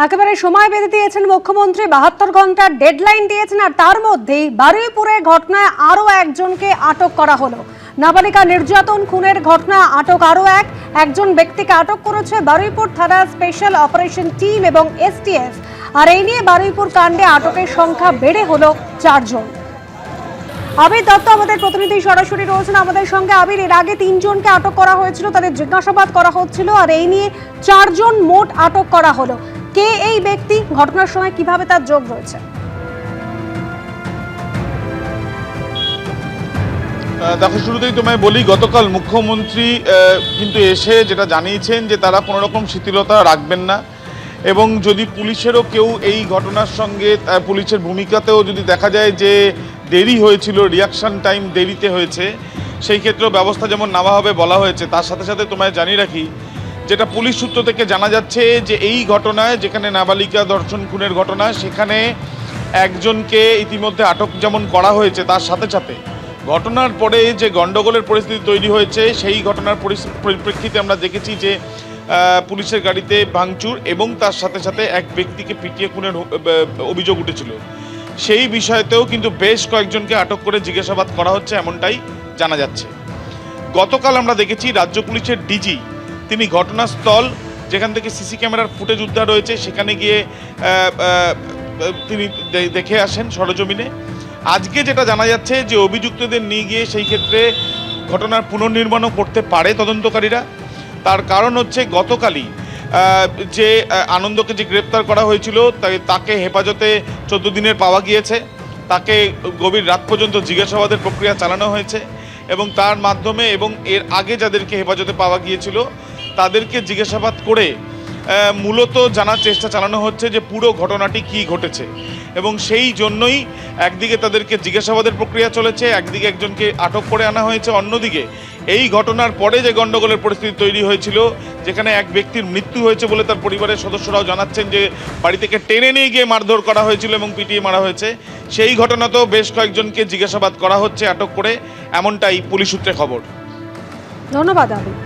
একেবারে সময় বেঁধে দিয়েছেন মুখ্যমন্ত্রী, 72 ঘন্টার ডেডলাইন দিয়েছেন। আর তার মধ্যেই বারুইপুরের ঘটনায় আরও একজনকে আটক করা হলো। নাবালিকা নির্যাতন খুনের ঘটনায় আটক আরও একজন ব্যক্তিকে আটক করেছে বারুইপুর থানা স্পেশাল অপারেশন টিম এবং এসটিএফ। আর এই নিয়ে বারুইপুর কাণ্ডে আটকের সংখ্যা বেড়ে হলো 4 জন। আবির দত্ত আমাদের প্রতিনিধি সরাসরি রয়েছেন আমাদের সঙ্গে। আবির, এর আগে 3 জনকে আটক করা হয়েছিল, তাদের জিজ্ঞাসাবাদ করা হচ্ছিল, আর এই নিয়ে 4 জন মোট আটক করা হলো। কে এই ব্যক্তি, ঘটনার সময় কিভাবে তার যোগ রয়েছে? দেখো, শুরুতেই তোমায় বলি, গতকাল মুখ্যমন্ত্রী কিন্তু এসে যেটা জানিয়েছেন যে তারা কোনো রকম শিথিলতা রাখবেন না, এবং যদি পুলিশেরও কেউ এই ঘটনার সঙ্গে পুলিশের ভূমিকাতেও যদি দেখা যায় যে দেরি হয়েছিল, রিয়াকশন টাইম দেরিতে হয়েছে, সেই ক্ষেত্রেও ব্যবস্থা যেমন নেওয়া হবে বলা হয়েছে। তার সাথে সাথে তোমায় জানিয়ে রাখি, যেটা পুলিশ সূত্র থেকে জানা যাচ্ছে যে এই ঘটনায়, যেখানে নাবালিকা ধর্ষণ খুনের ঘটনা, সেখানে একজনকে ইতিমধ্যে আটক যেমন করা হয়েছে, তার সাথে সাথে ঘটনার পরে যে গণ্ডগোলের পরিস্থিতি তৈরি হয়েছে, সেই ঘটনার পরিপ্রেক্ষিতে আমরা দেখেছি যে পুলিশের গাড়িতে ভাঙচুর এবং তার সাথে সাথে এক ব্যক্তিকে পিটিয়ে খুনের অভিযোগ উঠেছিল। সেই বিষয়তেও কিন্তু বেশ কয়েকজনকে আটক করে জিজ্ঞাসাবাদ করা হচ্ছে, এমনটাই জানা যাচ্ছে। গতকাল আমরা দেখেছি রাজ্য পুলিশের ডিজি তিনি ঘটনাস্থল, যেখান থেকে সিসি ক্যামেরার ফুটেজ উদ্ধার হয়েছে, সেখানে গিয়ে তিনি দেখে আসেন সরজমিনে। আজকে যেটা জানা যাচ্ছে যে অভিযুক্তদের নিয়ে গিয়ে সেই ক্ষেত্রে ঘটনার পুনর্নির্মাণও করতে পারে তদন্তকারীরা। তার কারণ হচ্ছে, গতকালই যে আনন্দকে যে গ্রেপ্তার করা হয়েছিল, তাকে হেফাজতে 14 দিনের পাওয়া গিয়েছে। তাকে গভীর রাত পর্যন্ত জিজ্ঞাসাবাদের প্রক্রিয়া চালানো হয়েছে, এবং তার মাধ্যমে এবং এর আগে যাদেরকে হেফাজতে পাওয়া গিয়েছিল তাদেরকে জিজ্ঞাসাবাদ করে মূলত জানার চেষ্টা চালানো হচ্ছে যে পুরো ঘটনাটি কি ঘটেছে। এবং সেই জন্যই একদিকে তাদেরকে জিজ্ঞাসাবাদের প্রক্রিয়া চলেছে, একদিকে একজনকে আটক করে আনা হয়েছে, অন্যদিকে এই ঘটনার পরে যে গণ্ডগোলের পরিস্থিতি তৈরি হয়েছিল, যেখানে এক ব্যক্তির মৃত্যু হয়েছে বলে তার পরিবারের সদস্যরাও জানাচ্ছেন যে বাড়ি থেকে টেনে নিয়ে গিয়ে মারধর করা হয়েছিল এবং পিটিয়ে মারা হয়েছে, সেই ঘটনাতেও বেশ কয়েকজনকে জিজ্ঞাসাবাদ করা হচ্ছে আটক করে, এমনটাই পুলিশ সূত্রে খবর। ধন্যবাদ আবির।